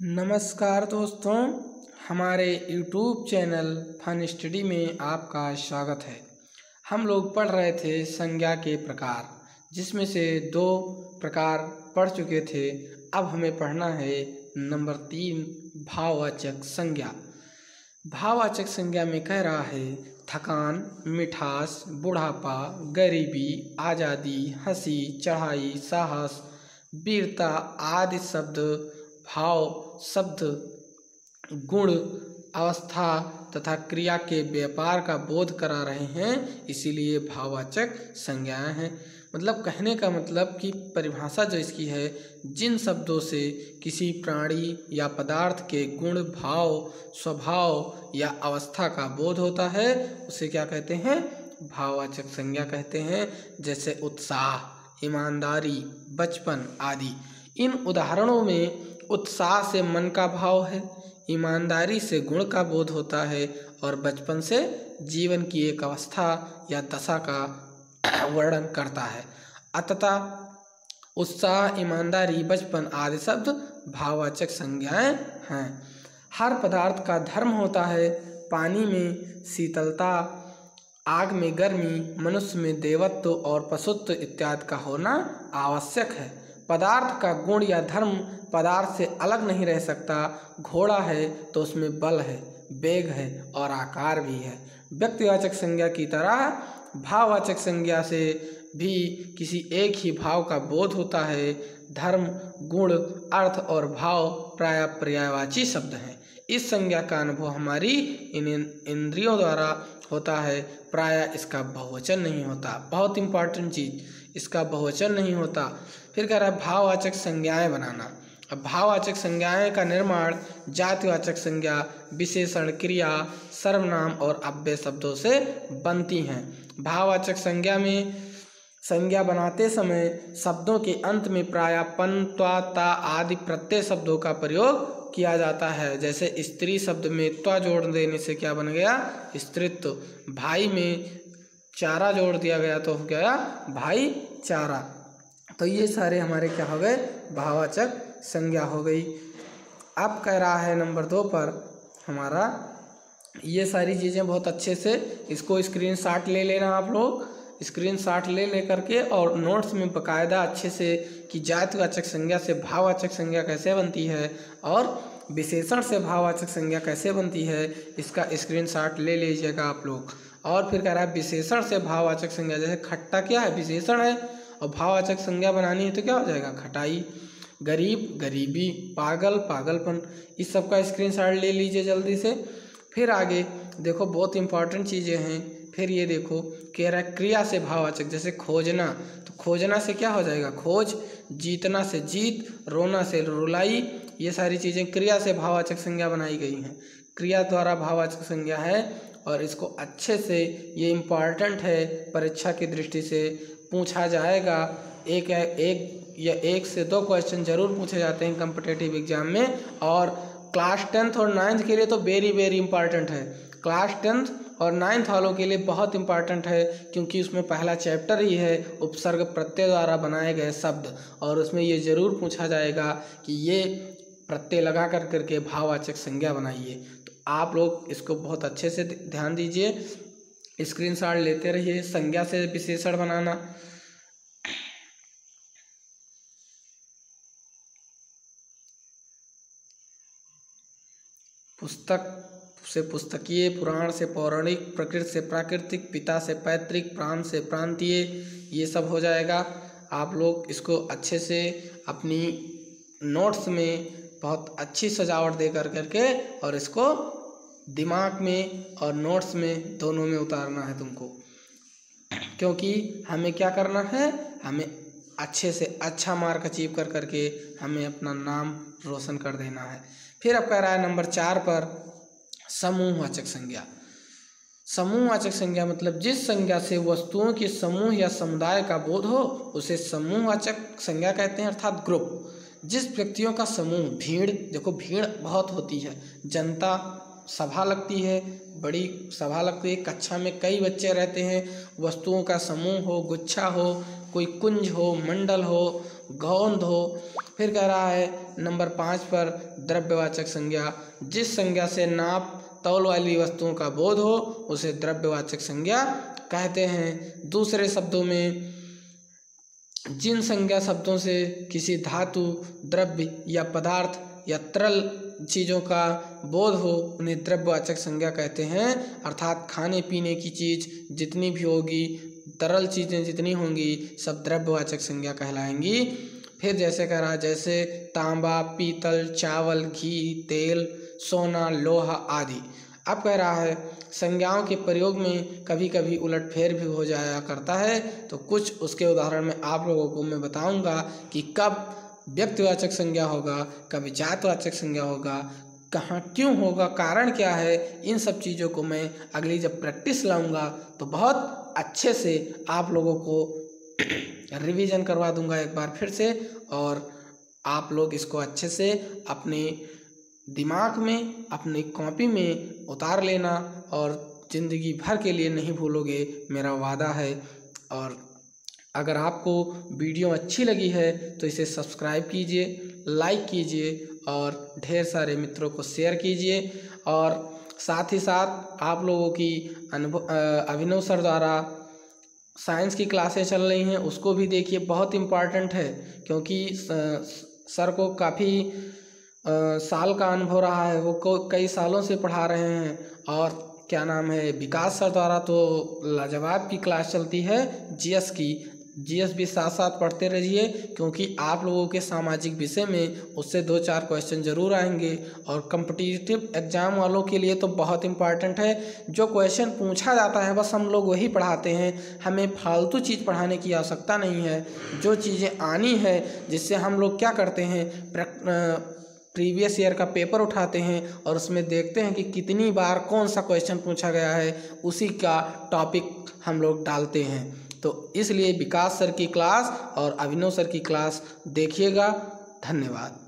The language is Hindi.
नमस्कार दोस्तों, हमारे YouTube चैनल फन स्टडी में आपका स्वागत है। हम लोग पढ़ रहे थे संज्ञा के प्रकार, जिसमें से 2 प्रकार पढ़ चुके थे। अब हमें पढ़ना है नंबर 3 भाववाचक संज्ञा। भाववाचक संज्ञा में कह रहा है थकान, मिठास, बुढ़ापा, गरीबी, आज़ादी, हंसी, चढ़ाई, साहस, वीरता आदि शब्द भाव शब्द गुण, अवस्था तथा क्रिया के व्यापार का बोध करा रहे हैं, इसीलिए भाववाचक संज्ञाएं हैं। मतलब कहने का मतलब कि परिभाषा जो इसकी है, जिन शब्दों से किसी प्राणी या पदार्थ के गुण, भाव, स्वभाव या अवस्था का बोध होता है, उसे क्या कहते हैं? भाववाचक संज्ञा कहते हैं। जैसे उत्साह, ईमानदारी, बचपन आदि। इन उदाहरणों में उत्साह से मन का भाव है, ईमानदारी से गुण का बोध होता है और बचपन से जीवन की एक अवस्था या दशा का वर्णन करता है। अतः उत्साह, ईमानदारी, बचपन आदि शब्द भाववाचक संज्ञाएं हैं। हर पदार्थ का धर्म होता है। पानी में शीतलता, आग में गर्मी, मनुष्य में देवत्व और पशुत्व इत्यादि का होना आवश्यक है। पदार्थ का गुण या धर्म पदार्थ से अलग नहीं रह सकता। घोड़ा है तो उसमें बल है, वेग है और आकार भी है। व्यक्तिवाचक संज्ञा की तरह भाववाचक संज्ञा से भी किसी एक ही भाव का बोध होता है। धर्म, गुण, अर्थ और भाव प्रायः पर्यायवाची शब्द हैं। इस संज्ञा का अनुभव हमारी इंद्रियों द्वारा होता है। प्रायः इसका बहुवचन नहीं होता। बहुत इंपॉर्टेंट चीज, इसका बहुवचन नहीं होता। फिर कह रहा है भाववाचक संज्ञाएं बनाना। अब भाववाचक संज्ञाएं का निर्माण जातिवाचक संज्ञा, विशेषण, क्रिया, सर्वनाम और अव्यय शब्दों से बनती हैं। भाववाचक संज्ञा में संज्ञा बनाते समय शब्दों के अंत में प्रायः पन, त्वा, ता आदि प्रत्यय शब्दों का प्रयोग किया जाता है। जैसे स्त्री शब्द में त्वा जोड़ देने से क्या बन गया? स्त्रीत्व। भाई में चारा जोड़ दिया गया तो हो गया भाईचारा। तो ये सारे हमारे क्या हो गए? भाववाचक संज्ञा हो गई। अब कह रहा है नंबर 2 पर हमारा ये सारी चीज़ें बहुत अच्छे से इसको स्क्रीनशॉट ले लेना। आप लोग स्क्रीनशॉट ले करके और नोट्स में बकायदा अच्छे से कि जातिवाचक संज्ञा से भाववाचक संज्ञा कैसे बनती है और विशेषण से भाववाचक संज्ञा कैसे बनती है, इसका स्क्रीनशॉट ले लीजिएगा आप लोग। और फिर कह रहा है विशेषण से भाववाचक संज्ञा, जैसे खट्टा क्या है? विशेषण है। और भाववाचक संज्ञा बनानी है तो क्या हो जाएगा? खटाई। गरीब, गरीबी। पागल, पागलपन। इस सब का स्क्रीनशॉट ले लीजिए जल्दी से। फिर आगे देखो, बहुत इंपॉर्टेंट चीज़ें हैं। फिर ये देखो, कह रहा है क्रिया से भाववाचक, जैसे खोजना, तो खोजना से क्या हो जाएगा? खोज। जीतना से जीत, रोना से रुलाई। ये सारी चीज़ें क्रिया से भाववाचक संज्ञा बनाई गई हैं। क्रिया द्वारा भाववाचक संज्ञा है और इसको अच्छे से, ये इम्पॉर्टेंट है, परीक्षा की दृष्टि से पूछा जाएगा। एक से 2 क्वेश्चन जरूर पूछे जाते हैं कॉम्पिटिटिव एग्जाम में। और क्लास 10th और 9th के लिए तो वेरी वेरी इंपॉर्टेंट है। क्लास 10th और 9th वालों के लिए बहुत इंपॉर्टेंट है, क्योंकि उसमें पहला चैप्टर ही है उपसर्ग प्रत्यय द्वारा बनाए गए शब्द। और उसमें ये जरूर पूछा जाएगा कि ये प्रत्यय लगा करके भाववाचक संज्ञा बनाइए। तो आप लोग इसको बहुत अच्छे से ध्यान दीजिए, स्क्रीनशॉट लेते रहिए। संज्ञा से विशेषण बनाना। पुस्तक से पुस्तकीय, पुराण से पौराणिक, प्रकृति से प्राकृतिक, पिता से पैतृक, प्रांत से प्रांतीय, ये सब हो जाएगा। आप लोग इसको अच्छे से अपनी नोट्स में बहुत अच्छी सजावट दे करके और इसको दिमाग में और नोट्स में दोनों में उतारना है तुमको, क्योंकि हमें क्या करना है? हमें अच्छे से अच्छा मार्क अचीव करके हमें अपना नाम रोशन कर देना है। फिर अब कह रहा है नंबर 4 पर समूहवाचक संज्ञा। समूहवाचक संज्ञा मतलब जिस संज्ञा से वस्तुओं के समूह या समुदाय का बोध हो उसे समूहवाचक संज्ञा कहते हैं, अर्थात ग्रुप। जिस व्यक्तियों का समूह, भीड़, देखो भीड़ बहुत होती है, जनता, सभा लगती है, बड़ी सभा लगती है, कक्षा में कई बच्चे रहते हैं, वस्तुओं का समूह हो, गुच्छा हो, कोई कुंज हो, मंडल हो, गोंद हो। फिर कह रहा है नंबर 5 पर द्रव्यवाचक संज्ञा, जिस संज्ञा से नाप तौल वाली वस्तुओं का बोध हो उसे द्रव्यवाचक संज्ञा कहते हैं। दूसरे शब्दों में जिन संज्ञा शब्दों से किसी धातु, द्रव्य या पदार्थ या तरल चीज़ों का बोध हो उन्हें द्रव्यवाचक संज्ञा कहते हैं। अर्थात खाने पीने की चीज़ जितनी भी होगी, तरल चीज़ें जितनी होंगी, सब द्रव्यवाचक संज्ञा कहलाएंगी। फिर जैसे कह रहा है, जैसे तांबा, पीतल, चावल, घी, तेल, सोना, लोहा आदि। अब कह रहा है संज्ञाओं के प्रयोग में कभी कभी उलटफेर भी हो जाया करता है, तो कुछ उसके उदाहरण में आप लोगों को मैं बताऊंगा कि कब व्यक्तिवाचक संज्ञा होगा, कब जातवाचक संज्ञा होगा, कहाँ क्यों होगा, कारण क्या है। इन सब चीज़ों को मैं अगली जब प्रैक्टिस लाऊंगा तो बहुत अच्छे से आप लोगों को रिवीजन करवा दूंगा एक बार फिर से, और आप लोग इसको अच्छे से अपने दिमाग में, अपनी कॉपी में उतार लेना और ज़िंदगी भर के लिए नहीं भूलोगे, मेरा वादा है। और अगर आपको वीडियो अच्छी लगी है तो इसे सब्सक्राइब कीजिए, लाइक कीजिए और ढेर सारे मित्रों को शेयर कीजिए। और साथ ही साथ आप लोगों की अभिनव सर द्वारा साइंस की क्लासें चल रही हैं, उसको भी देखिए, बहुत इम्पॉर्टेंट है, क्योंकि सर को काफ़ी साल का अनुभव रहा है, वो कई सालों से पढ़ा रहे हैं। और क्या नाम है, विकास सर द्वारा तो लाजवाब की क्लास चलती है जीएस की। जीएस भी साथ साथ पढ़ते रहिए, क्योंकि आप लोगों के सामाजिक विषय में उससे 2-4 क्वेश्चन जरूर आएंगे। और कॉम्पिटिटिव एग्जाम वालों के लिए तो बहुत इम्पॉर्टेंट है। जो क्वेश्चन पूछा जाता है बस हम लोग वही पढ़ाते हैं, हमें फालतू चीज़ पढ़ाने की आवश्यकता नहीं है। जो चीज़ें आनी है, जिससे हम लोग क्या करते हैं, प्रीवियस ईयर का पेपर उठाते हैं और उसमें देखते हैं कि कितनी बार कौन सा क्वेश्चन पूछा गया है, उसी का टॉपिक हम लोग डालते हैं। तो इसलिए विकास सर की क्लास और अभिनव सर की क्लास देखिएगा। धन्यवाद।